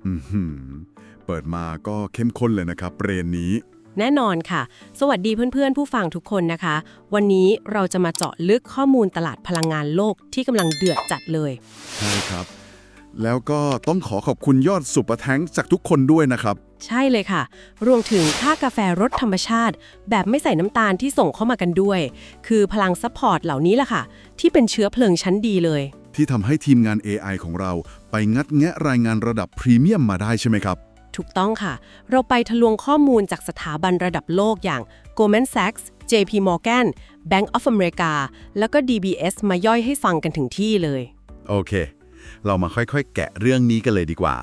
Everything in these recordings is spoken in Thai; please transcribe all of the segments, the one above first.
อือหือเปิดมาก็เข้มข้นเลยนะครับเรนนี้แน่นอนค่ะ สวัสดีเพื่อนๆผู้ฟังทุกคนนะคะ วันนี้เราจะมาเจาะลึกข้อมูลตลาดพลังงานโลกที่กำลังเดือดจัดเลย ใช่ครับ แล้วก็ต้องขอขอบคุณยอดซุปเปอร์แทงค์จากทุกคนด้วยนะครับ ใช่เลยค่ะ รวมถึงค่ากาแฟรสธรรมชาติ แบบไม่ใส่น้ำตาลที่ส่งเข้ามากันด้วย คือพลังซัพพอร์ตเหล่านี้แหละค่ะ ที่เป็นเชื้อเพลิงชั้นดีเลย ที่ทำให้ทีมงาน AI ของเราไปงัดแงะรายงานระดับพรีเมียมมาได้ใช่ไหมครับ ถูกต้องค่ะ เราไปทะลวงข้อมูลจากสถาบันระดับโลกอย่าง Goldman Sachs, JP Morgan, Bank of America แล้วก็ DBS มาย่อยให้ฟังกันถึงที่เลย โอเค เรามาค่อยๆ แกะเรื่องนี้กันเลยดีกว่า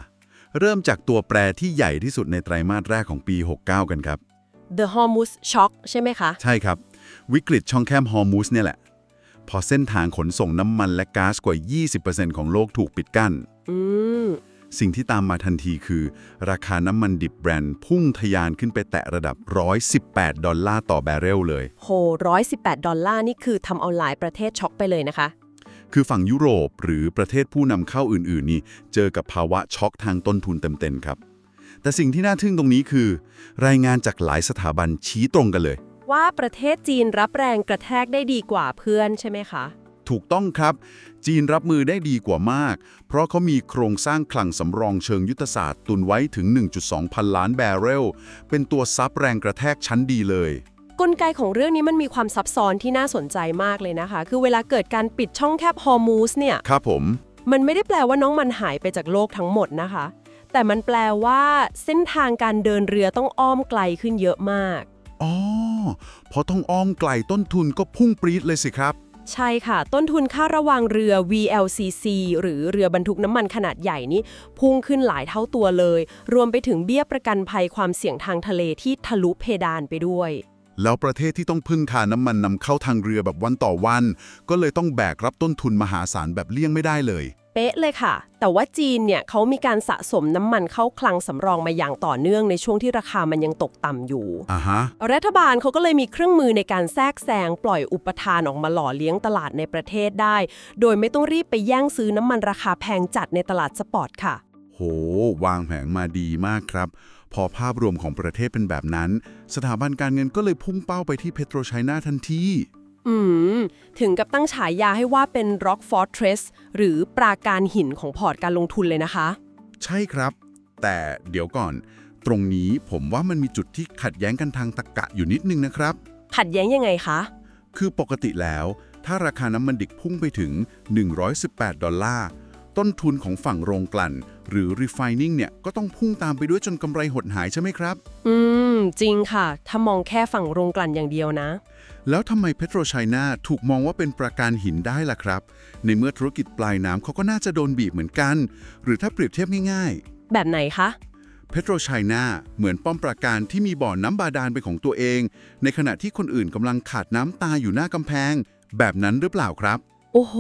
เริ่มจากตัวแปรที่ใหญ่ที่สุดในไตรมาสแรกของปี 69 กันครับ The Hormuz Shock ใช่ไหมคะ ใช่ครับ วิกฤตช่องแคบฮอร์มูสเนี่ยแหละ พอเส้นทางขนส่งน้ำมันและก๊าซกว่า 20% ของโลกถูกปิดกั้น อืม สิ่งที่ตามมาทันทีคือ ราคาน้ำมันดิบแบรนด์พุ่งทะยานขึ้นไปแตะระดับ$118ต่อแบเรลเลย โห$118นี่คือทำเอาหลายประเทศช็อกไปเลยนะคะ คือฝั่งยุโรปหรือประเทศผู้นำเข้าอื่นๆนี่เจอกับภาวะช็อกทางต้นทุนเต็มๆครับ แต่สิ่งที่น่าทึ่งตรงนี้คือ รายงานจากหลายสถาบันชี้ตรงกันเลย ว่าประเทศจีนรับแรงกระแทกได้ดีกว่าเพื่อนใช่ไหมคะ ถูกต้องครับ จีนรับมือได้ดีกว่ามาก เพราะเขามีโครงสร้างคลังสำรองเชิงยุทธศาสตร์ตุนไว้ถึง 1.2 พันล้านแบเรล เป็นตัวซับแรงกระแทกชั้นดีเลย กลไกของเรื่องนี้มันมีความซับซ้อนที่น่าสนใจมากเลยนะคะ คือเวลาเกิดการปิดช่องแคบฮอร์มูสเนี่ย ครับผม มันไม่ได้แปลว่าน้องมันหายไปจากโลกทั้งหมดนะคะ แต่มันแปลว่าเส้นทางการเดินเรือต้องอ้อมไกลขึ้นเยอะมาก อ๋อพอต้องอ้อมไกลต้นทุนก็พุ่งปรี๊ดเลยสิครับ ใช่ค่ะ ต้นทุนค่าระวางเรือ VLCC หรือเรือบรรทุกน้ำมันขนาดใหญ่นี้พุ่งขึ้นหลายเท่าตัวเลย รวมไปถึงเบี้ยประกันภัยความเสี่ยงทางทะเลที่ทะลุเพดานไปด้วย แล้วประเทศที่ต้องพึ่งค่าน้ำมันนำเข้าทางเรือแบบวันต่อวัน ก็เลยต้องแบกรับต้นทุนมหาศาลแบบเลี่ยงไม่ได้เลย เป๊ะเลยค่ะ แต่ว่าจีนเนี่ยเขามีการสะสมน้ำมันเข้าคลังสำรองมาอย่างต่อเนื่องในช่วงที่ราคามันยังตกต่ำอยู่ อ่าฮะ รัฐบาลเขาก็เลยมีเครื่องมือในการแทรกแซงปล่อยอุปทานออกมาหล่อเลี้ยงตลาดในประเทศได้ โดยไม่ต้องรีบไปแย่งซื้อน้ำมันราคาแพงจัดในตลาดสปอตค่ะ โห วางแผนมาดีมากครับ พอภาพรวมของประเทศเป็นแบบนั้น สถาบันการเงินก็เลยพุ่งเป้าไปที่ PetroChina ทันที ถึงกับตั้งฉายาให้ว่าเป็น Rock Fortress หรือปราการหินของพอร์ตการลงทุนเลยนะคะ ใช่ครับ แต่เดี๋ยวก่อน ตรงนี้ผมว่ามันมีจุดที่ขัดแย้งกันทางตรรกะอยู่นิดนึงนะครับ ขัดแย้งยังไงคะ คือปกติแล้ว ถ้าราคาน้ำมันดิบพุ่งไปถึง$118ต้นทุนของฝั่งโรงกลั่น หรือ refining เนี่ยก็ต้องพุ่งตามไปด้วยจนกำไรหดหายใช่ไหมครับ จริงค่ะ ถ้ามองแค่ฝั่งโรงกลั่นอย่างเดียวนะ แล้วทำไม PetroChina ถูกมองว่าเป็นประการหินได้ล่ะครับ ในเมื่อธุรกิจปลายน้ำเขาก็น่าจะโดนบีบเหมือนกัน หรือถ้าเปรียบเทียบง่ายๆ แบบไหนคะ PetroChina เหมือนป้อมปราการที่มีบ่อน้ำบาดาลเป็นของตัวเอง ในขณะที่คนอื่นกำลังขาดน้ำตายอยู่หน้ากำแพง แบบนั้นหรือเปล่าครับ โอ้โห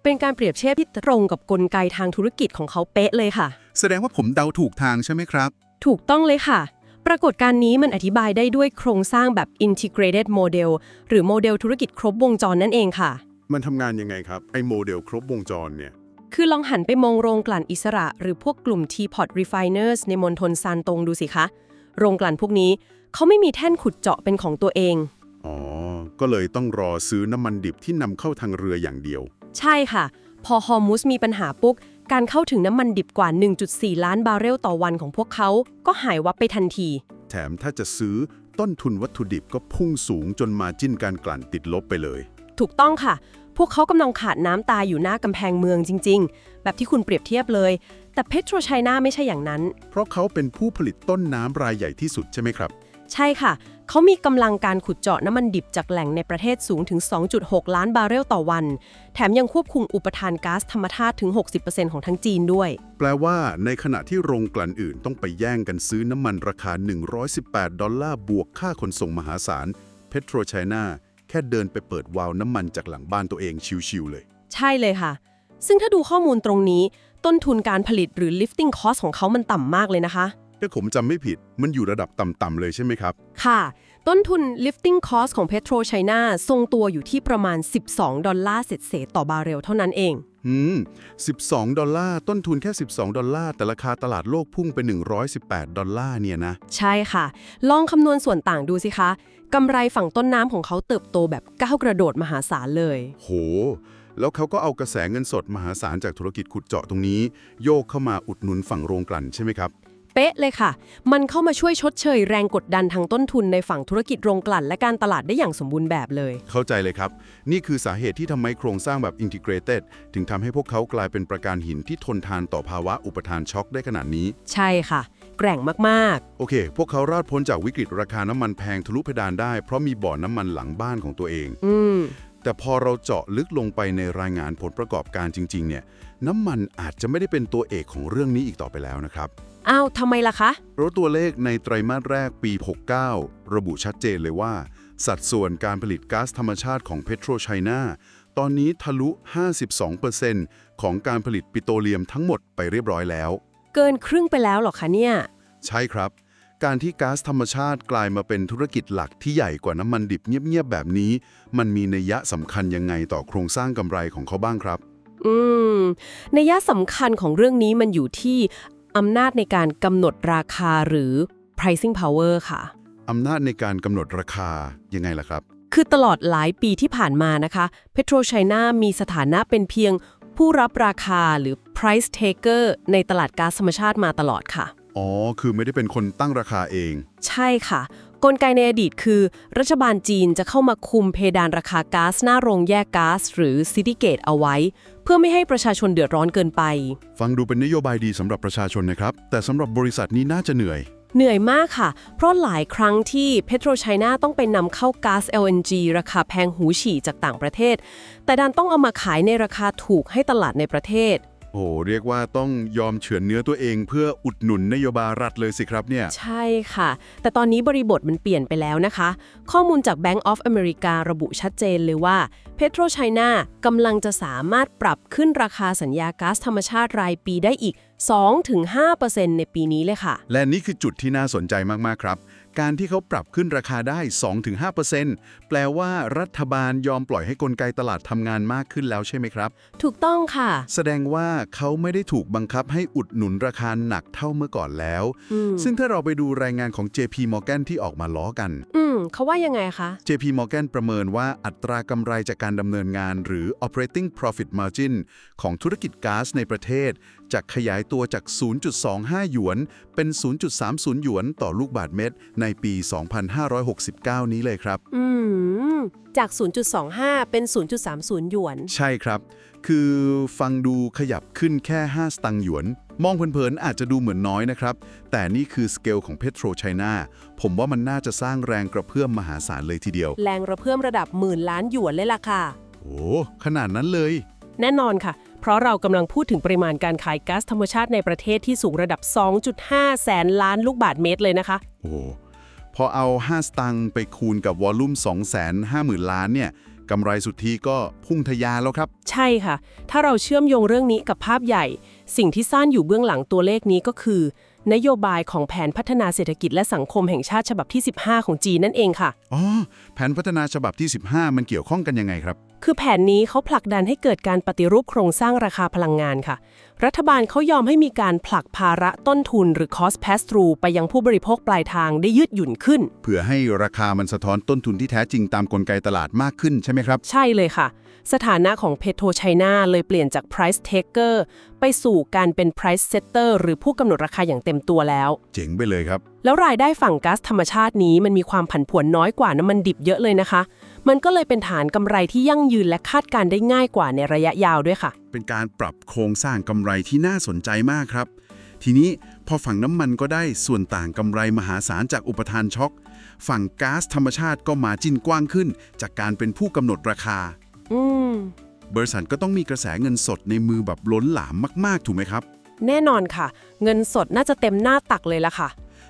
เป็นการเปรียบเทียบที่ตรงกับกลไกทางธุรกิจของเขาเป๊ะเลยค่ะ แสดงว่าผมเดาถูกทางใช่ไหมครับ ถูกต้องเลยค่ะ ปรากฏการณ์นี้มันอธิบายได้ด้วยโครงสร้างแบบ integrated model หรือโมเดลธุรกิจครบวงจรนั่นเองค่ะ มันทำงานยังไงครับ ไอ้โมเดลครบวงจรเนี่ย คือลองหันไปมองโรงกลั่นอิสระ หรือพวกกลุ่ม Teapot Refiners ในมณฑลซานตงดูสิคะ โรงกลั่นพวกนี้เขาไม่มีแท่นขุดเจาะเป็นของตัวเอง อ๋อ ก็เลยต้องรอซื้อน้ำมันดิบที่นำเข้าทางเรืออย่างเดียว ใช่ค่ะ พอฮอร์มุสมีปัญหาปุ๊บ การเข้าถึงน้ำมันดิบกว่า 1.4 ล้านบาร์เรลต่อวันของพวกเขา ก็หายวับไปทันที แถมถ้าจะซื้อต้นทุนวัตถุดิบก็พุ่งสูงจนมาจิ้นการกลั่นติดลบไปเลย ถูกต้องค่ะ พวกเขากำลังขาดน้ำตายอยู่หน้ากำแพงเมืองจริงๆ แบบที่คุณเปรียบเทียบเลย แต่ PetroChina ไม่ใช่อย่างนั้น เพราะเขาเป็นผู้ผลิตต้นน้ำรายใหญ่ที่สุดใช่ไหมครับ ใช่ค่ะ เขามีกำลังการขุดเจาะน้ำมันดิบจากแหล่งในประเทศสูงถึง 2.6 ล้านบาร์เรลต่อวัน แถมยังควบคุมอุปทานก๊าซธรรมชาติถึง 60% ของทั้งจีนด้วย แปลว่าในขณะที่โรงกลั่นอื่นต้องไปแย่งกันซื้อน้ำมันราคา$118บวกค่าขนส่งมหาศาล PetroChina แค่เดินไปเปิดวาล์วน้ำมันจากหลังบ้านตัวเองชิวๆเลย ใช่เลยค่ะ ซึ่งถ้าดูข้อมูลตรงนี้ ต้นทุนการผลิตหรือ lifting cost ของเขามันต่ำมากเลยนะคะ ถ้าผมจำไม่ผิดมันอยู่ระดับต่ำๆเลยใช่ไหมครับ ค่ะ ต้นทุน lifting cost ของ PetroChina ทรงตัวอยู่ที่ประมาณ$12เศษๆต่อบาร์เรลเท่านั้นเอง $12 ต้นทุนแค่$12แต่ราคาตลาดโลกพุ่งไป$118เนี่ยนะ ใช่ค่ะ ลองคำนวณส่วนต่างดูสิคะกำไรฝั่งต้นน้ำของเขาเติบโตแบบก้าวกระโดดมหาศาลเลย โห แล้วเขาก็เอากระแสเงินสดมหาศาลจากธุรกิจขุดเจาะตรงนี้ โยกเข้ามาอุดหนุนฝั่งโรงกลั่นใช่ไหมครับ เป๊ะเลยค่ะ มันเข้ามาช่วยชดเชยแรงกดดันทางต้นทุนในฝั่งธุรกิจโรงกลั่นและการตลาดได้อย่างสมบูรณ์แบบเลย เข้าใจเลยครับ นี่คือสาเหตุที่ทำไมโครงสร้างแบบ integrated ถึงทำให้พวกเขากลายเป็นประการหินที่ทนทานต่อภาวะอุปทานช็อกได้ขนาดนี้ ใช่ค่ะ แกร่งมาก โอเค พวกเขารอดพ้นจากวิกฤตราคาน้ำมันแพงทะลุเพดานได้เพราะมีบ่อน้ำมันหลังบ้านของตัวเอง ๆ แต่พอเราเจาะลึกลงไปในรายงานผลประกอบการจริงๆ เนี่ย น้ำมันอาจจะไม่ได้เป็นตัวเอกของเรื่องนี้อีกต่อไปแล้วนะครับ อ้าวทำไมล่ะคะ เพราะตัวเลขในไตรมาสแรกปี 69 ระบุชัดเจนเลยว่า สัดส่วนการผลิตก๊าซธรรมชาติของ PetroChina ตอนนี้ทะลุ 52% ของการผลิตปิโตรเลียมทั้งหมดไปเรียบร้อยแล้ว เกินครึ่งไปแล้วเหรอคะเนี่ย ใช่ครับ การที่ก๊าซธรรมชาติกลายมาเป็นธุรกิจหลักที่ใหญ่กว่าน้ำมันดิบเงียบๆแบบนี้ มันมีนัยยะสำคัญยังไงต่อโครงสร้างกำไรของเขาบ้างครับ นัยสำคัญของเรื่องนี้มันอยู่ที่อำนาจในการกำหนดราคาหรือ pricing power ค่ะ อำนาจในการกำหนดราคายังไงล่ะครับ คือตลอดหลายปีที่ผ่านมานะคะ PetroChina มีสถานะเป็นเพียงผู้รับราคาหรือ price taker ในตลาดก๊าซธรรมชาติมาตลอดค่ะ อ๋อ คือไม่ได้เป็นคนตั้งราคาเอง ใช่ค่ะ กลไกในอดีตคือ รัฐบาลจีนจะเข้ามาคุมเพดานราคาก๊าซหน้าโรงแยกก๊าซหรือ City Gate เอาไว้ เพื่อไม่ให้ประชาชนเดือดร้อนเกินไป ฟังดูเป็นนโยบายดีสำหรับประชาชนนะครับ แต่สำหรับบริษัทนี้น่าจะเหนื่อย เหนื่อยมากค่ะ เพราะหลายครั้งที่ PetroChina ต้องไปนำเข้าก๊าซ LNG ราคาแพงหูฉี่จากต่างประเทศ แต่ดันต้องเอามาขายในราคาถูกให้ตลาดในประเทศ โอ้เรียกว่าต้องยอมเฉือนเนื้อตัวเองเพื่ออุดหนุนนโยบายรัฐเลยสิครับเนี่ย ใช่ค่ะ แต่ตอนนี้บริบทมันเปลี่ยนไปแล้วนะคะ ข้อมูลจาก Bank of America ระบุชัดเจนเลยว่า PetroChina กำลังจะสามารถปรับขึ้นราคาสัญญาก๊าซธรรมชาติรายปีได้อีก 2-5% ในปีนี้เลยค่ะ และนี่คือจุดที่น่าสนใจมากๆครับ การที่เขาปรับขึ้นราคาได้ 2-5% แปลว่ารัฐบาลยอมปล่อยให้กลไกตลาดทำงานมากขึ้นแล้วใช่ไหมครับ ถูกต้องค่ะ แสดงว่าเขาไม่ได้ถูกบังคับให้อุดหนุนราคาหนักเท่าเมื่อก่อนแล้ว ซึ่งถ้าเราไปดูรายงานของ JP Morgan ที่ออกมาล้อกัน เขาว่ายังไงคะ JP Morgan ประเมินว่าอัตรากำไรจากการดำเนินงานหรือ operating profit margin ของธุรกิจก๊าซในประเทศจะขยายตัวจาก 0.25 หยวนเป็น 0.30 หยวนต่อลูกบาศก์เมตรในปี 2569 นี้เลยครับ จาก 0.25 เป็น 0.30 หยวน ใช่ครับ คือฟังดูขยับขึ้นแค่ 5 สตางค์หยวน มองเผินๆอาจจะดูเหมือนน้อยนะครับ แต่นี่คือสเกลของ PetroChina ผมว่ามันน่าจะสร้างแรงกระเพื่อมมหาศาลเลยทีเดียว แรงกระเพื่อมระดับหมื่นล้านหยวนเลยล่ะค่ะ โอ้ขนาดนั้นเลย แน่นอนค่ะ เพราะเรากำลังพูดถึงปริมาณการขายก๊าซธรรมชาติในประเทศที่สูงระดับ 2.5 แสนล้านลูกบาศก์เมตรเลยนะคะ โอ้พอเอา 5 สตางค์ไปคูณกับวอลลุ่ม 250,000 ล้านเนี่ยกำไรสุทธิก็พุ่งทะยานแล้วครับ ใช่ค่ะ ถ้าเราเชื่อมโยงเรื่องนี้กับภาพใหญ่ สิ่งที่ซ่อนอยู่เบื้องหลังตัวเลขนี้ก็คือ นโยบายของแผนพัฒนาเศรษฐกิจและสังคมแห่งชาติฉบับที่ 15 ของจีนนั่นเองค่ะ อ๋อ แผนพัฒนาฉบับที่ 15 มันเกี่ยวข้องกันยังไงครับ คือแผนนี้เขาผลักดันให้เกิดการปฏิรูปโครงสร้างราคาพลังงานค่ะ รัฐบาลเขายอมให้มีการผลักภาระต้นทุนหรือ cost pass through ไปยังผู้บริโภคปลายทางได้ยืดหยุ่นขึ้น เพื่อให้ราคามันสะท้อนต้นทุนที่แท้จริงตามกลไกตลาดมากขึ้นใช่ไหมครับ ใช่เลยค่ะ สถานะของ PetroChina เลยเปลี่ยนจาก price taker ไปสู่การเป็น price setter หรือผู้กำหนดราคาอย่างเต็มตัวแล้ว เจ๋งไปเลยครับ แล้วรายได้ฝั่งก๊าซธรรมชาตินี้มันมีความผันผวนน้อยกว่าน้ำมันดิบเยอะเลยนะคะ มันก็เลยเป็นฐานกำไรที่ยั่งยืนและคาดการได้ง่ายกว่าในระยะยาวด้วยค่ะ เป็นการปรับโครงสร้างกำไรที่น่าสนใจมากครับ ทีนี้พอฝั่งน้ำมันก็ได้ส่วนต่างกำไรมหาศาลจากอุปทานช็อค ฝั่งก๊าซธรรมชาติก็มาจิ้นกว้างขึ้น จากการเป็นผู้กำหนดราคา บริษัทก็ต้องมีกระแสเงินสดในมือแบบล้นหลามมากๆถูกไหมครับ แน่นอนค่ะ เงินสดน่าจะเต็มหน้าตักเลยล่ะค่ะ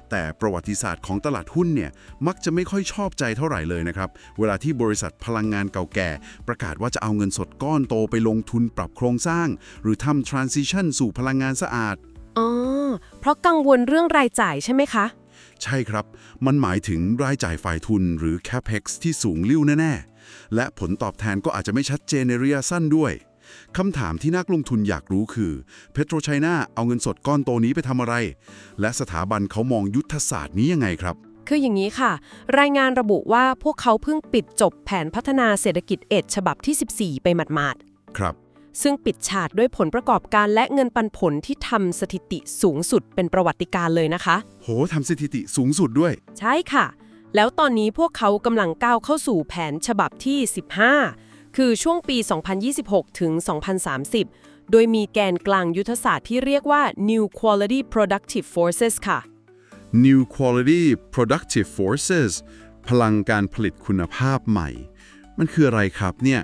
แต่ประวัติศาสตร์ของตลาดหุ้นเนี่ยมักจะไม่ค่อยชอบใจเท่าไหร่เลยนะครับ เวลาที่บริษัทพลังงานเก่าแก่ ประกาศว่าจะเอาเงินสดก้อนโตไปลงทุนปรับโครงสร้าง หรือทำ transition สู่พลังงานสะอาด อ๋อ เพราะกังวลเรื่องรายจ่ายใช่ไหมคะ ใช่ครับ มันหมายถึงรายจ่ายฝ่ายทุนหรือ capex ที่สูงลิ่วแน่ๆ และผลตอบแทนก็อาจจะไม่ชัดเจนในระยะสั้นด้วย คำถามที่นักลงทุนอยากรู้คือ PetroChina เอาเงินสดก้อนโตนี้ไปทำอะไร และสถาบันเขามองยุทธศาสตร์นี้ยังไงครับ คืออย่างนี้ค่ะ รายงานระบุว่าพวกเขาเพิ่งปิดจบแผนพัฒนาเศรษฐกิจเอดฉบับที่ 14 ไปหมาด ครับ ๆซึ่งปิดฉาดด้วยผลประกอบการและเงินปันผลที่ทำสถิติสูงสุดเป็นประวัติการณ์เลยนะคะ โหทำสถิติสูงสุดด้วย ใช่ค่ะ แล้วตอนนี้พวกเขากำลังก้าวเข้าสู่แผนฉบับที่ 15 คือช่วงปี 2026 ถึง 2030 โดยมีแกนกลางยุทธศาสตร์ที่เรียกว่า New Quality Productive Forces ค่ะ New Quality Productive Forces พลังการผลิตคุณภาพใหม่ มันคืออะไรครับเนี่ย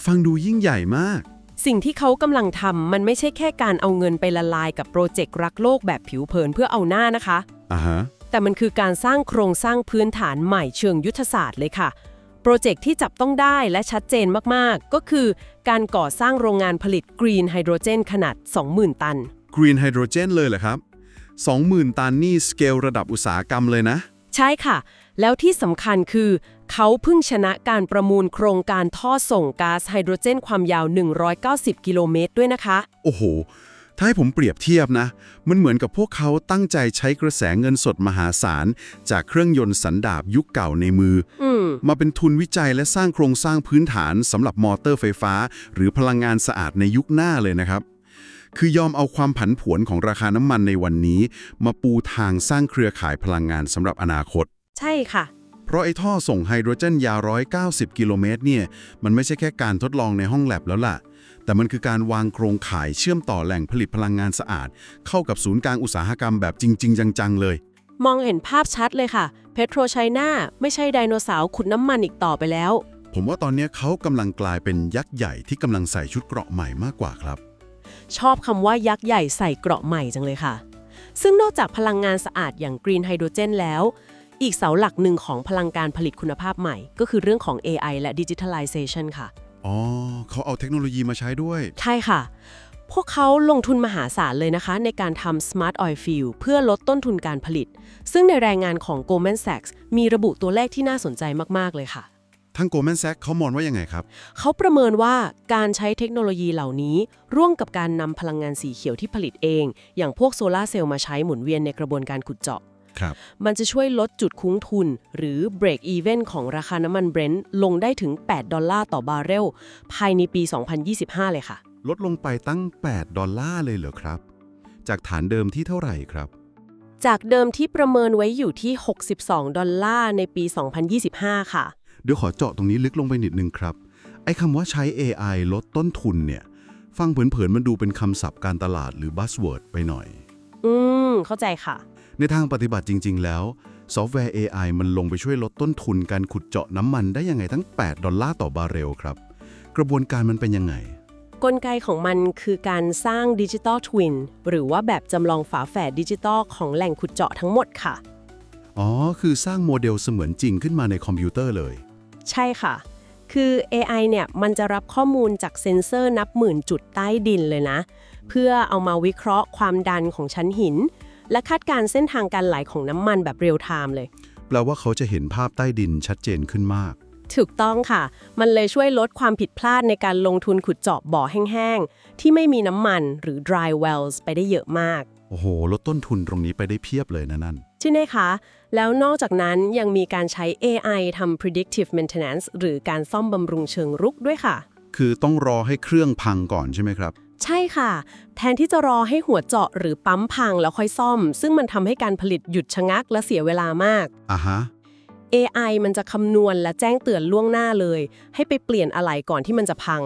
ฟังดูยิ่งใหญ่มาก สิ่งที่เขากำลังทำมันไม่ใช่แค่การเอาเงินไปละลายกับโปรเจกต์รักโลกแบบผิวเผินเพื่อเอาหน้านะคะ ฮะ แต่มันคือการสร้างโครงสร้างพื้นฐานใหม่เชิงยุทธศาสตร์เลยค่ะ โปรเจกต์ที่จับต้องได้และชัดเจนมากๆ ก็คือการก่อสร้างโรงงานผลิตกรีนไฮโดรเจนขนาด 20,000 ตัน Green Hydrogen เลยเหรอครับ 20,000 ตันนี่สเกลระดับอุตสาหกรรมเลยนะ ใช่ค่ะ แล้วที่สำคัญคือ เขาเพิ่งชนะการประมูลโครงการท่อส่งก๊าซไฮโดรเจนความยาว 190 กิโลเมตรด้วยนะคะ โอ้โห ถ้าให้ผมเปรียบเทียบนะ มันเหมือนกับพวกเขาตั้งใจใช้กระแสเงินสดมหาศาลจากเครื่องยนต์สันดาปยุคเก่าในมือ มาเป็นทุนวิจัยและสร้างโครงสร้างพื้นฐานสำหรับมอเตอร์ไฟฟ้า หรือพลังงานสะอาดในยุคหน้าเลยนะครับ คือยอมเอาความผันผวนของราคาน้ำมันในวันนี้ มาปูทางสร้างเครือข่ายพลังงานสำหรับอนาคต ใช่ค่ะ เพราะไอ้ท่อส่งไฮโดรเจนยาว190 กิโลเมตรเนี่ย มันไม่ใช่แค่การทดลองในห้องแลบแล้วล่ะ แต่มันคือการวางโครงข่ายเชื่อมต่อแหล่งผลิตพลังงานสะอาด เข้ากับศูนย์กลางอุตสาหกรรมแบบจริงๆจังๆเลย มองเห็นภาพชัดเลยค่ะ PetroChina ไม่ใช่ไดโนเสาร์ขุดน้ำมันอีกต่อไปแล้ว ผมว่าตอนนี้เขากำลังกลายเป็นยักษ์ใหญ่ที่กำลังใส่ชุดเกราะใหม่มากกว่าครับ ชอบคำว่ายักษ์ใหญ่ใส่เกราะใหม่จังเลยค่ะ ซึ่งนอกจากพลังงานสะอาดอย่างกรีนไฮโดรเจนแล้ว อีกเสาหลักหนึ่งของพลังการผลิตคุณภาพใหม่ ก็คือเรื่องของ AI และ Digitalization ค่ะ อ๋อ เขาเอาเทคโนโลยีมาใช้ด้วย ใช่ค่ะ พวกเขาลงทุนมหาศาลเลยนะคะ ในการทำ Smart Oil Field เพื่อลดต้นทุนการผลิต ซึ่งในรายงานของ Goldman Sachs มีระบุตัวเลขที่น่าสนใจมากๆเลยค่ะ ทาง Goldman Sachs เขามองว่ายังไงครับ เขาประเมินว่าการใช้เทคโนโลยีเหล่านี้ร่วมกับการนำพลังงานสีเขียวที่ผลิตเอง อย่างพวกโซลาร์เซลล์มาใช้หมุนเวียนในกระบวนการขุดเจาะ ครับ มันจะช่วยลดจุดคุ้งทุน หรือ break even ของราคาน้ำมันเบรนท์ลงได้ถึง$8ต่อบาร์เรลภายในปี 2025 เลยค่ะ ลดลงไปตั้ง$8เลยเหรอครับ จากฐานเดิมที่เท่าไหร่ครับ จากเดิมที่ประเมินไว้อยู่ที่$62ในปี 2025 ค่ะ เดี๋ยวขอเจาะตรงนี้ลึกลงไปนิดนึงครับ ไอ้คำว่าใช้ AI ลดต้นทุนเนี่ย ฟังเผินๆมันดูเป็นคำศัพท์การตลาดหรือ buzzword ไปหน่อย เข้าใจค่ะ ในทางปฏิบัติจริงๆแล้ว ซอฟต์แวร์ AI มันลงไปช่วยลดต้นทุนการขุดเจาะน้ำมันได้ยังไงตั้ง$8ต่อบาร์เรลครับ กระบวนการมันเป็นยังไง กลไกของมันคือการสร้างดิจิตอลทวินหรือว่าแบบจำลองฝาแฝดดิจิตอลของแหล่งขุดเจาะทั้งหมดค่ะ อ๋อ คือสร้างโมเดลเสมือนจริงขึ้นมาในคอมพิวเตอร์เลย ใช่ค่ะ คือ AI เนี่ยมันจะรับข้อมูลจากเซ็นเซอร์นับหมื่นจุดใต้ดินเลยนะ เพื่อเอามาวิเคราะห์ความดันของชั้นหิน และคาดการณ์เส้นทางการไหลของน้ำมันแบบเรียลไทม์เลย แปลว่าเขาจะเห็นภาพใต้ดินชัดเจนขึ้นมาก ถูกต้องค่ะ มันเลยช่วยลดความผิดพลาดในการลงทุนขุดเจาะบ่อแห้งๆ ที่ไม่มีน้ำมันหรือ dry wells ไปได้เยอะมาก โอ้โห ลดต้นทุนตรงนี้ไปได้เพียบเลยนะนั่น ใช่ไหมคะ แล้วนอกจากนั้นยังมีการใช้ AI ทำ predictive maintenance หรือการซ่อมบำรุงเชิงรุกด้วยค่ะ คือต้องรอให้เครื่องพังก่อนใช่ไหมครับ ใช่ค่ะ แทนที่จะรอให้หัวเจาะหรือปั๊มพังแล้วค่อยซ่อม ซึ่งมันทำให้การผลิตหยุดชะงักและเสียเวลามาก อ่ะฮะ AI มันจะคำนวณและแจ้งเตือนล่วงหน้าเลย ให้ไปเปลี่ยนอะไหล่ก่อนที่มันจะพัง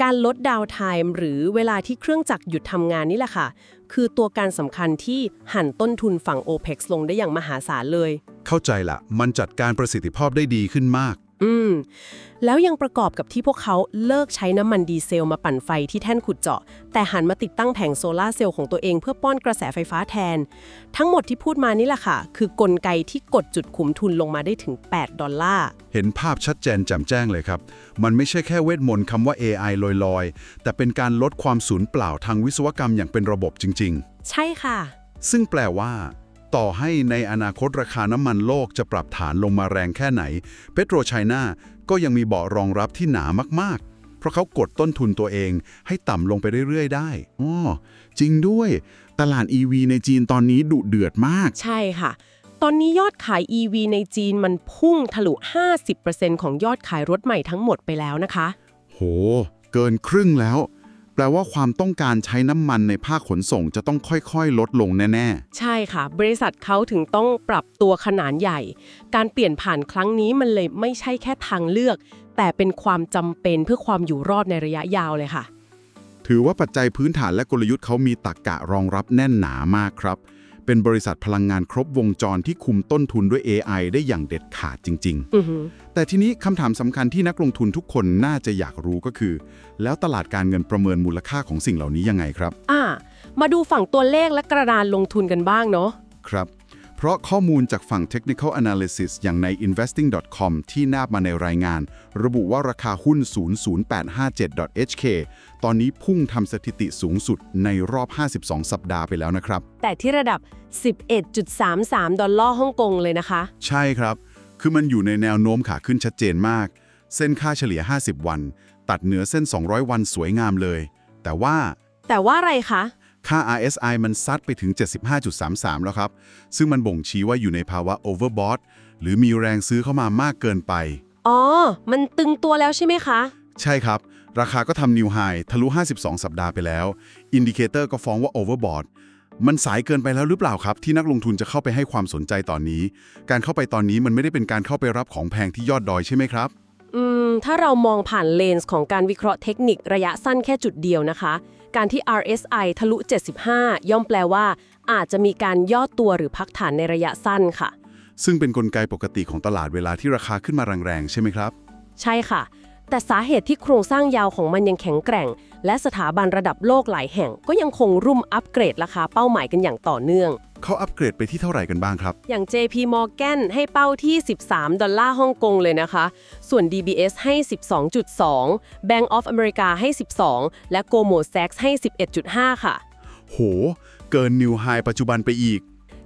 การลดดาวน์ไทม์หรือเวลาที่เครื่องจักรหยุดทำงานนี่แหละค่ะ คือตัวการสำคัญที่หั่นต้นทุนฝั่ง OPEX ลงได้อย่างมหาศาลเลย เข้าใจละ มันจัดการประสิทธิภาพได้ดีขึ้นมาก แล้วยังประกอบกับที่พวกเขาเลิกใช้น้ำมันดีเซลมาปั่นไฟที่แท่นขุดเจาะ แต่หันมาติดตั้งแผงโซลาร์เซลล์ของตัวเองเพื่อป้อนกระแสไฟฟ้าแทน ทั้งหมดที่พูดมานี่แหละค่ะ คือกลไกที่กดจุดขุมทุนลงมาได้ถึง$8 เห็นภาพชัดเจนแจ่มแจ้งเลยครับ มันไม่ใช่แค่เวทมนต์คำว่า AI ลอยๆ แต่เป็นการลดความสูญเปล่าทางวิศวกรรมอย่างเป็นระบบจริงๆ ใช่ค่ะ ซึ่งแปลว่า ต่อให้ในอนาคตราคาน้ำมันโลกจะปรับฐานลงมาแรงแค่ไหน PetroChina ก็ยังมีเบาะรองรับที่หนามาก เพราะเขากดต้นทุนตัวเองให้ต่ำลงไปเรื่อยๆได้อ๋อจริงด้วยตลาด EV ในจีนตอนนี้ดุเดือดมาก ใช่ค่ะ ตอนนี้ยอดขาย EV ในจีนมันพุ่งทะลุ 50% ของยอดขายรถใหม่ทั้งหมดไปแล้วนะคะ โหเกินครึ่งแล้ว แปลว่าความต้องการใช้น้ำมันในภาคขนส่งจะต้องค่อยๆลดลงแน่ๆ ใช่ค่ะ บริษัทเขาถึงต้องปรับตัวขนาดใหญ่ การเปลี่ยนผ่านครั้งนี้มันเลยไม่ใช่แค่ทางเลือก แต่เป็นความจำเป็นเพื่อความอยู่รอดในระยะยาวเลยค่ะ ถือว่าปัจจัยพื้นฐานและกลยุทธ์เขามีตรรกะรองรับแน่นหนามากครับ เป็นบริษัทพลังงานครบวงจรที่คุมต้นทุนด้วย AI ได้อย่างเด็ดขาดจริง อือหือ ๆ แต่ทีนี้คำถามสำคัญที่นักลงทุนทุกคนน่าจะอยากรู้ก็คือ แล้วตลาดการเงินประเมินมูลค่าของสิ่งเหล่านี้ยังไงครับ มาดูฝั่งตัวเลขและกระดานลงทุนกันบ้างเนาะ ครับ เพราะข้อมูลจากฝั่ง Technical Analysis อย่างใน investing.com ที่นาบมาในรายงาน ระบุว่าราคาหุ้น 00857.HK ตอนนี้พุ่งทำสถิติสูงสุดในรอบ 52 สัปดาห์ไปแล้วนะครับ แต่ที่ระดับ 11.33 ดอลลาร์ฮ่องกงเลยนะคะ ใช่ครับ คือมันอยู่ในแนวโน้มขาขึ้นชัดเจนมาก เส้นค่าเฉลี่ย 50 วัน ตัดเหนือเส้น 200 วันสวยงามเลย แต่ว่าอะไรคะ ค่า RSI มันซัดไปถึง 75.33 แล้วครับ ซึ่งมันบ่งชี้ว่าอยู่ในภาวะ overbought หรือมีแรงซื้อเข้ามามากเกินไป อ๋อ มันตึงตัวแล้วใช่ไหมคะ ใช่ครับ ราคาก็ทำนิวไฮทะลุ 52 สัปดาห์ไปแล้ว อินดิเคเตอร์ก็ฟ้องว่า overbought มันสายเกินไปแล้วหรือเปล่าครับ ที่นักลงทุนจะเข้าไปให้ความสนใจตอนนี้ การเข้าไปตอนนี้มันไม่ได้เป็นการเข้าไปรับของแพงที่ยอดดอยใช่ไหมครับ ถ้าเรามองผ่านเลนส์ของการวิเคราะห์เทคนิคระยะสั้นแค่จุดเดียวนะคะ การที่ RSI ทะลุ 75 ย่อมแปลว่า อาจจะมีการย่อตัวหรือพักฐานในระยะสั้นค่ะ ซึ่งเป็นกลไกปกติของตลาดเวลาที่ราคาขึ้นมาแรงๆใช่ไหมครับ ใช่ค่ะ แต่สาเหตุที่โครงสร้างยาวของมันยังแข็งแกร่ง และสถาบันระดับโลกหลายแห่งก็ยังคงรุ่มอัปเกรดราคาเป้าหมายกันอย่างต่อเนื่อง เขาอัปเกรดไปที่เท่าไหร่กันบ้างครับ อย่าง JP Morgan ให้เป้าที่ 13 ดอลลาร์ฮ่องกงเลยนะคะ ส่วน DBS ให้ 12.2 Bank of America ให้ 12 และ Goldman Sachs ให้ 11.5 ค่ะ โห เกินนิวไฮปัจจุบันไปอีก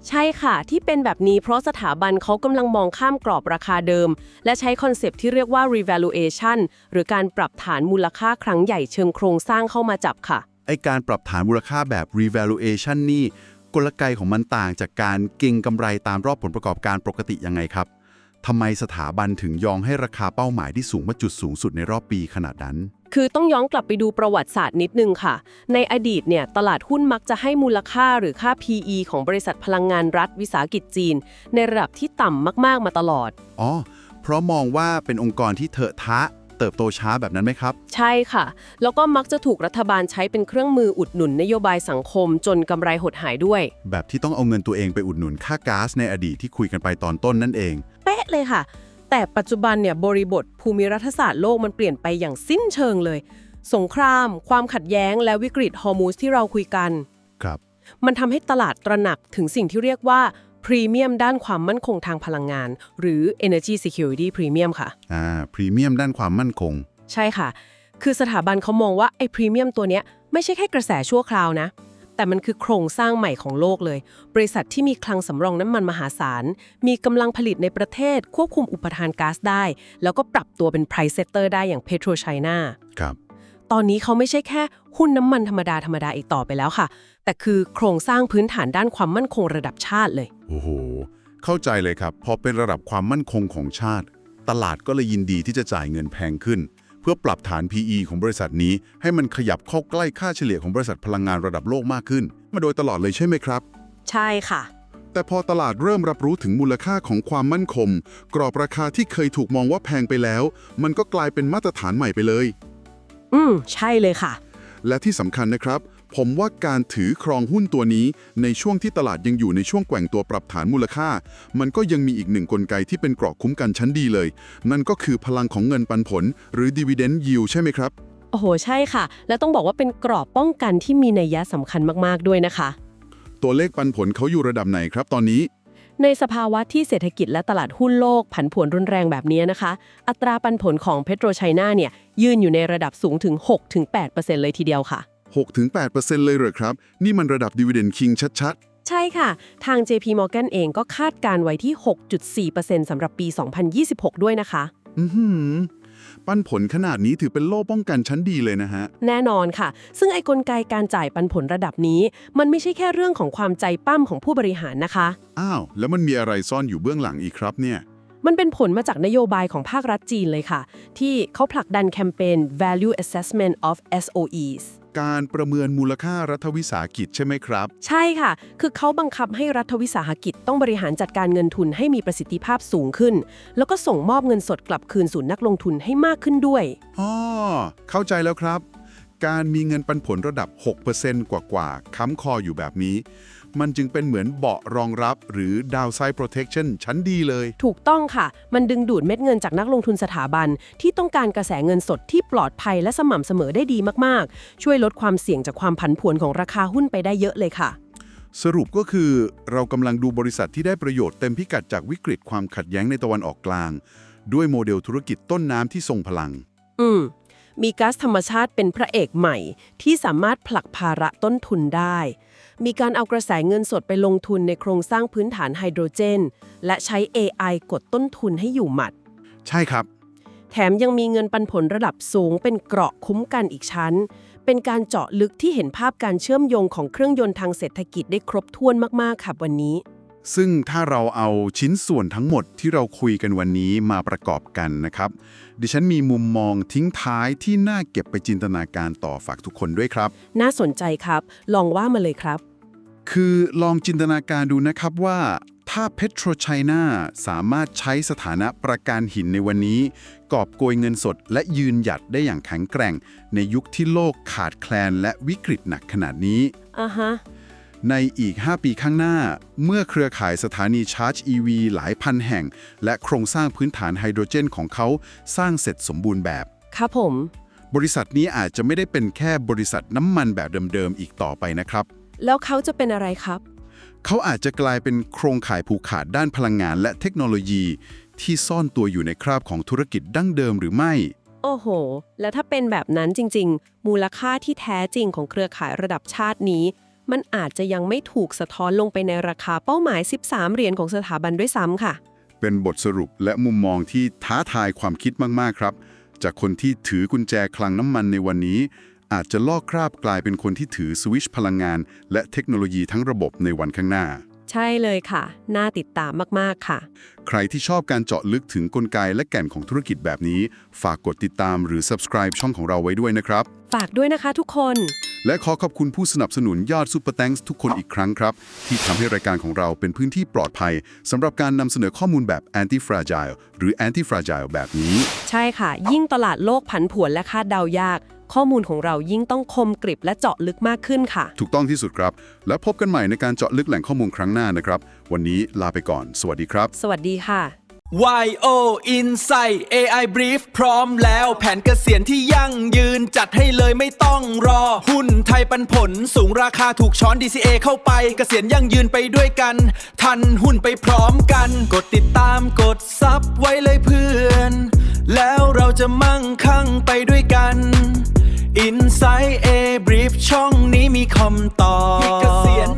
ใช่ค่ะ ที่เป็นแบบนี้เพราะสถาบันเขากำลังมองข้ามกรอบราคาเดิม และใช้คอนเซปต์ที่เรียกว่า revaluation หรือการปรับฐานมูลค่าครั้งใหญ่เชิงโครงสร้างเข้ามาจับค่ะ ไอการปรับฐานมูลค่าแบบ revaluation นี่กลไกของมันต่างจากการเก็งกำไรตามรอบผลประกอบการปกติยังไงครับทำไมสถาบันถึงยอมให้ราคาเป้าหมายที่สูงมาจุดสูงสุดในรอบปีขนาดนั้น คือต้องย้อนกลับไปดูประวัติศาสตร์นิดนึงค่ะ ในอดีตเนี่ยตลาดหุ้นมักจะให้มูลค่าหรือค่า PE ของบริษัทพลังงานรัฐวิสาหกิจจีน ในระดับที่ต่ำมากๆมาตลอด อ๋อ เพราะมองว่าเป็นองค์กรที่เถอะทะเติบโตช้าแบบนั้นไหมครับ ใช่ค่ะ แล้วก็มักจะถูกรัฐบาลใช้เป็นเครื่องมืออุดหนุนนโยบายสังคมจนกำไรหดหายด้วย แบบที่ต้องเอาเงินตัวเองไปอุดหนุนค่าก๊าซในอดีตที่คุยกันไปตอนต้นนั่นเอง เป๊ะเลยค่ะ แต่ปัจจุบันเนี่ยบริบทภูมิรัฐศาสตร์โลกมันเปลี่ยนไปอย่างสิ้นเชิงเลย สงคราม ความขัดแย้งและวิกฤตฮอร์มูสที่เราคุยกัน ครับ มันทำให้ตลาดตระหนักถึงสิ่งที่เรียกว่าพรีเมียมด้านความมั่นคงทางพลังงาน หรือ Energy Security Premium ค่ะ พรีเมียมด้านความมั่นคง ใช่ค่ะ คือสถาบันเขามองว่าไอ้พรีเมียมตัวเนี้ยไม่ใช่แค่กระแสชั่วคราวนะ แต่มันคือโครงสร้างใหม่ของโลกเลย บริษัทที่มีคลังสำรองน้ำมันมหาศาล มีกำลังผลิตในประเทศควบคุมอุปทานก๊าซได้ แล้วก็ปรับตัวเป็น price setter ได้อย่าง PetroChina ครับ ตอนนี้เขาไม่ใช่แค่หุ้นน้ำมันธรรมดาอีกต่อไปแล้วค่ะ แต่คือโครงสร้างพื้นฐานด้านความมั่นคงระดับชาติเลย โอ้โห เข้าใจเลยครับ พอเป็นระดับความมั่นคงของชาติ ตลาดก็เลยยินดีที่จะจ่ายเงินแพงขึ้น เพื่อปรับฐาน PE ของบริษัทนี้ให้มันขยับเข้าใกล้ค่าเฉลี่ยของบริษัทพลังงานระดับโลกมากขึ้น มาโดยตลอดเลยใช่ไหมครับ ใช่ค่ะ แต่พอตลาดเริ่มรับรู้ถึงมูลค่าของความมั่นคง กรอบราคาที่เคยถูกมองว่าแพงไปแล้ว มันก็กลายเป็นมาตรฐานใหม่ไปเลย ใช่เลยค่ะ และที่สำคัญนะครับ ผมว่าการถือครองหุ้นตัวนี้ในช่วงที่ตลาดยังอยู่ในช่วงแกว่งตัวปรับฐานมูลค่า มันก็ยังมีอีกหนึ่งกลไกที่เป็นเกราะคุ้มกันชั้นดีเลย นั่นก็คือพลังของเงินปันผลหรือ dividend yield ใช่ไหมครับ โอ้โห ใช่ค่ะ และต้องบอกว่าเป็นกรอบป้องกันที่มีนัยสำคัญมากๆด้วยนะคะ ตัวเลขปันผลเขาอยู่ระดับไหนครับตอนนี้ ในสภาวะที่เศรษฐกิจและตลาดหุ้นโลกผันผวนรุนแรงแบบนี้นะคะ อัตราปันผลของ PetroChina เนี่ยยืนอยู่ในระดับสูงถึง 6-8% เลยทีเดียวค่ะ 6-8% เลยเหรอครับ นี่มันระดับ dividend king ชัด ใช่ค่ะ ทาง JP Morgan เองก็คาดการไว้ที่ 6.4% สำหรับปี 2026 ด้วยนะคะ ๆ ปันผลขนาดนี้ถือเป็นโล่ป้องกันชั้นดีเลยนะฮะ แน่นอนค่ะ ซึ่งไอ้กลไกการจ่ายปันผลระดับนี้ มันไม่ใช่แค่เรื่องของความใจปั้มของผู้บริหารนะคะ อ้าว แล้วมันมีอะไรซ่อนอยู่เบื้องหลังอีกครับเนี่ย มันเป็นผลมาจากนโยบายของภาครัฐจีนเลยค่ะ ที่เขาผลักดันแคมเปญ Value Assessment of SOEs การประเมินมูลค่ารัฐวิสาหกิจใช่ไหมครับ ใช่ค่ะ คือเขาบังคับให้รัฐวิสาหกิจต้องบริหารจัดการเงินทุนให้มีประสิทธิภาพสูงขึ้น แล้วก็ส่งมอบเงินสดกลับคืนสู่นักลงทุนให้มากขึ้นด้วย อ๋อ เข้าใจแล้วครับ การมีเงินปันผลระดับ 6% กว่าค้ำคออยู่แบบนี้ มันจึงเป็นเหมือนเบาะรองรับหรือ downside protection ชั้นดีเลย ถูกต้องค่ะ มันดึงดูดเม็ดเงินจากนักลงทุนสถาบันที่ต้องการกระแสเงินสดที่ปลอดภัยและสม่ำเสมอได้ดีมากๆ ช่วยลดความเสี่ยงจากความผันผวนของราคาหุ้นไปได้เยอะเลยค่ะ สรุปก็คือเรากำลังดูบริษัทที่ได้ประโยชน์เต็มพิกัดจากวิกฤตความขัดแย้งในตะวันออกกลาง ด้วยโมเดลธุรกิจต้นน้ำที่ทรงพลัง มีก๊าซธรรมชาติเป็นพระเอกใหม่ที่สามารถผลักภาระต้นทุนได้ มีการเอากระแสเงินสดไปลงทุนในโครงสร้างพื้นฐานไฮโดรเจน และใช้ AI กดต้นทุนให้อยู่หมัด ใช่ครับ แถมยังมีเงินปันผลระดับสูงเป็นเกราะคุ้มกันอีกชั้น เป็นการเจาะลึกที่เห็นภาพการเชื่อมโยงของเครื่องยนต์ทางเศรษฐกิจได้ครบถ้วนมากๆค่ะวันนี้ ซึ่งถ้าเราเอาชิ้นส่วนทั้งหมดที่เราคุยกันวันนี้มาประกอบกันนะครับ ดิฉันมีมุมมองทิ้งท้ายที่น่าเก็บไปจินตนาการต่อฝากทุกคนด้วยครับ น่าสนใจครับ ลองว่ามาเลยครับ คือลองจินตนาการดูนะครับว่าถ้า PetroChina สามารถใช้สถานะประกันหินในวันนี้ กอบโกยเงินสดและยืนหยัดได้อย่างแข็งแกร่ง ในยุคที่โลกขาดแคลนและวิกฤตหนักขนาดนี้ ในอีก 5 ปีข้างหน้า เมื่อเครือข่ายสถานีชาร์จ EV หลายพันแห่ง และโครงสร้างพื้นฐานไฮโดรเจนของเขาสร้างเสร็จสมบูรณ์แบบ ครับผม บริษัทนี้อาจจะไม่ได้เป็นแค่บริษัทน้ำมันแบบเดิมๆอีกต่อไปนะครับ แล้วเขาจะเป็นอะไรครับ เขาอาจจะกลายเป็นโครงข่ายผูกขาดด้านพลังงานและเทคโนโลยี ที่ซ่อนตัวอยู่ในคราบของธุรกิจดั้งเดิมหรือไม่ โอ้โห แล้วถ้าเป็นแบบนั้นจริงๆ มูลค่าที่แท้จริงของเครือข่ายระดับชาตินี้ มันอาจจะยังไม่ถูกสะท้อนลงไปในราคาเป้าหมาย 13 เหรียญของสถาบันด้วยซ้ำค่ะ เป็นบทสรุปและมุมมองที่ท้าทายความคิดมากๆครับ จากคนที่ถือกุญแจคลังน้ำมันในวันนี้ อาจจะลอกคราบกลายเป็นคนที่ถือสวิตช์พลังงาน และเทคโนโลยีทั้งระบบในวันข้างหน้า ใช่เลยค่ะ น่าติดตามมากๆค่ะ ใครที่ชอบการเจาะลึกถึงกลไกและแก่นของธุรกิจแบบนี้ ฝากกดติดตามหรือ subscribe ช่องของเราไว้ด้วยนะครับ ฝากด้วยนะคะทุกคน และขอขอบคุณผู้สนับสนุนยอด Super Thanks ทุกคนอีกครั้งครับ ที่ทำให้รายการของเราเป็นพื้นที่ปลอดภัยสำหรับการนำเสนอข้อมูลแบบ anti-fragile หรือ anti-fragile แบบนี้ ใช่ค่ะ ยิ่งตลาดโลกผันผวนและคาดเดายาก ข้อมูลของเรายิ่งต้องคมกริบและเจาะลึกมากขึ้นค่ะ ถูกต้องที่สุดครับ แล้วพบกันใหม่ในการเจาะลึกแหล่งข้อมูลครั้งหน้านะครับ วันนี้ลาไปก่อน สวัสดีครับ สวัสดีค่ะ YO Insight AI Brief พร้อมแล้วแผนเกษียณที่ยั่งยืนจัดให้เลยไม่ต้องรอ หุ้นไทยปันผลสูงราคาถูกช้อน DCA เข้าไปเกษียณยั่งยืนไปด้วยกัน ทันหุ้นไปพร้อมกัน กดติดตามกดซับไว้เลยเพื่อน แล้วเราจะมั่งคั่งไปด้วยกัน Insight A Brief ช่องนี้มีคำตอบเกษียณ